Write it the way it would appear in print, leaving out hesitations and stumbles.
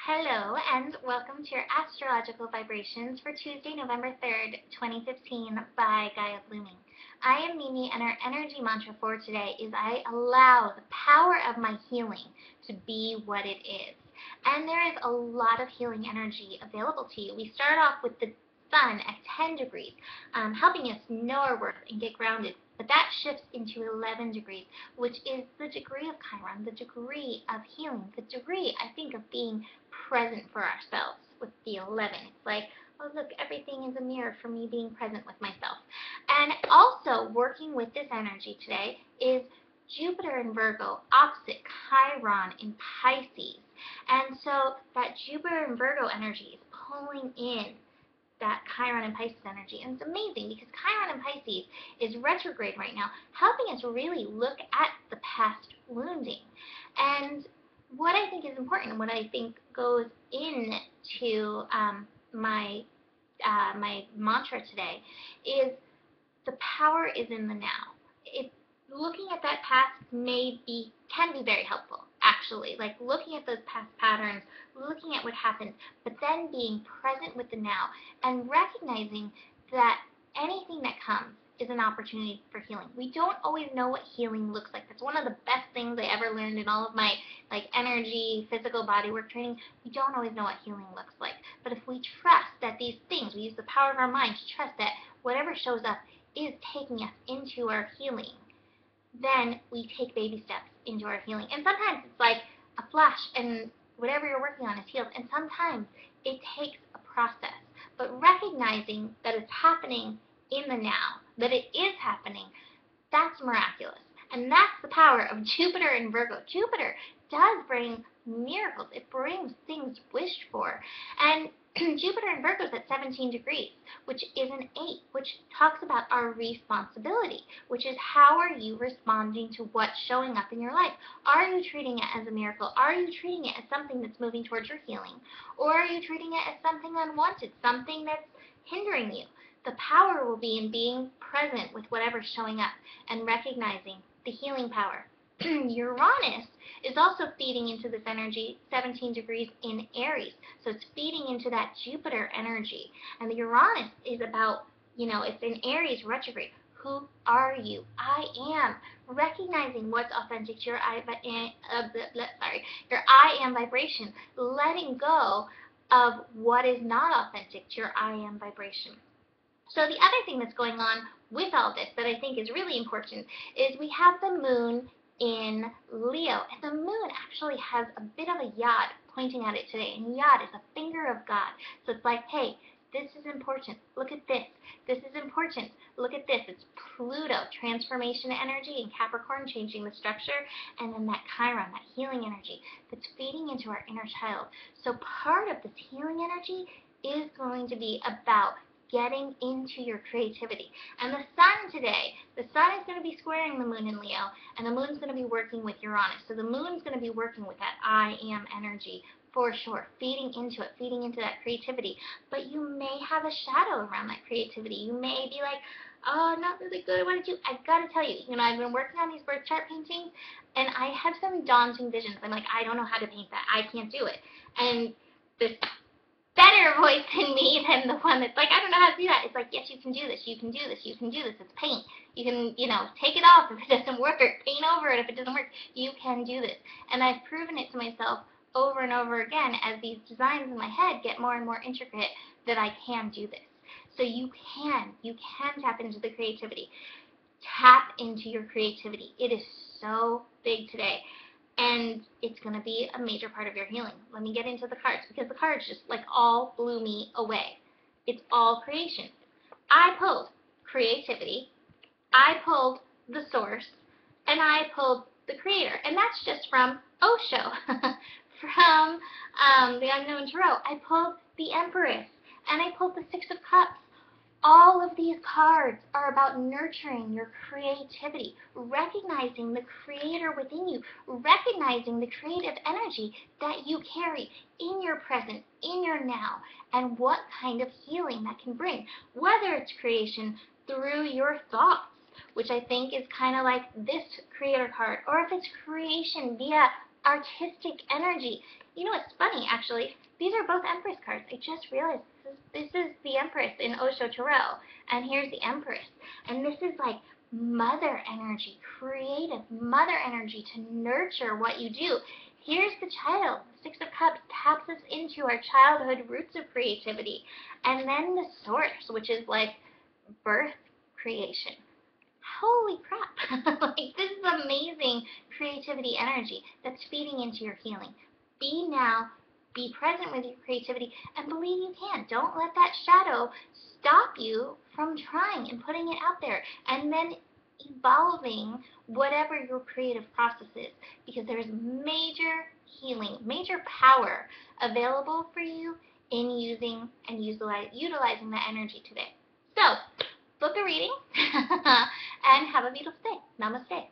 Hello, and welcome to your astrological vibrations for Tuesday, November 3rd, 2015 by Gaia Blooming. I am Mimi, and our energy mantra for today is I allow the power of my healing to be what it is. And there is a lot of healing energy available to you. We start off with the sun at 10 degrees, helping us know our worth and get grounded. But that shifts into 11 degrees, which is the degree of Chiron, the degree of healing, the degree, I think, of being present for ourselves with the 11. It's like, oh, look, everything is a mirror for me being present with myself. And also working with this energy today is Jupiter in Virgo, opposite Chiron in Pisces. And so that Jupiter in Virgo energy is pulling in that Chiron and Pisces energy. And it's amazing because Chiron and Pisces is retrograde right now, helping us really look at the past wounding. And what I think is important, what I think goes into my mantra today is the power is in the now. Looking at that past can be very helpful, actually. Like looking at those past patterns, looking at what happened, but then being present with the now and recognizing that anything that comes is an opportunity for healing. We don't always know what healing looks like. That's one of the best things I ever learned in all of my energy, physical bodywork training. We don't always know what healing looks like. But if we trust that these things, we use the power of our mind to trust that whatever shows up is taking us into our healing, then we take baby steps into our healing. And sometimes it's like a flash and whatever you're working on is healed. And sometimes it takes a process. But recognizing that it's happening in the now, that it is happening, that's miraculous. And that's the power of Jupiter in Virgo. Jupiter does bring miracles. It brings things wished for. And Jupiter in Virgo is at 17 degrees, which is an 8, which talks about our responsibility, which is how are you responding to what's showing up in your life? Are you treating it as a miracle? Are you treating it as something that's moving towards your healing? Or are you treating it as something unwanted, something that's hindering you? The power will be in being present with whatever's showing up and recognizing the healing power. Uranus is also feeding into this energy, 17 degrees in Aries. So it's feeding into that Jupiter energy. And the Uranus is about, it's in Aries retrograde. Who are you? I am. Recognizing what's authentic to your I am vibration. Letting go of what is not authentic to your I am vibration. So the other thing that's going on with all this that I think is really important is we have the moon in Leo, and the moon actually has a bit of a yod pointing at it today, and yod is a finger of God. So it's like, hey, this is important. Look at this. This is important. Look at this. It's Pluto, transformation energy, and Capricorn changing the structure, and then that Chiron, that healing energy that's feeding into our inner child. So part of this healing energy is going to be about getting into your creativity. And the sun today, the sun is going to be squaring the moon in Leo, and the moon's going to be working with Uranus. So the moon's going to be working with that I am energy for sure, feeding into it, feeding into that creativity. But you may have a shadow around that creativity. You may be like, oh, not really good at what I do. I've got to tell you, I've been working on these birth chart paintings, and I have some daunting visions. I'm like, I don't know how to paint that. I can't do it. And this better voice in me than the one that's like, I don't know how to do that. It's like, yes, you can do this, you can do this, you can do this. It's paint. You can, take it off if it doesn't work, paint over it if it doesn't work. You can do this. And I've proven it to myself over and over again as these designs in my head get more and more intricate that I can do this. So you can tap into the creativity. Tap into your creativity. It is so big today. And it's going to be a major part of your healing. Let me get into the cards, because the cards just all blew me away. It's all creation. I pulled creativity, I pulled the source, and I pulled the creator. And that's just from Osho, from the Unknown Tarot. I pulled the Empress, and I pulled the Six of Cups. All of these cards are about nurturing your creativity, recognizing the creator within you, recognizing the creative energy that you carry in your present, in your now, and what kind of healing that can bring, whether it's creation through your thoughts, which I think is kind of like this creator card, or if it's creation via artistic energy. You know, it's funny, actually. These are both Empress cards. I just realized this is the Empress in Osho Tarot, and here's the Empress. And this is like mother energy, creative mother energy to nurture what you do. Here's the Child. Six of Cups taps us into our childhood roots of creativity. And then the Source, which is like birth creation. Holy crap. Like, this is amazing creativity energy that's feeding into your healing. Be now, be present with your creativity, and believe you can. Don't let that shadow stop you from trying and putting it out there, and then evolving whatever your creative process is, because there's major healing, major power available for you in using and utilizing that energy today. So, book a reading and have a beautiful day. Namaste.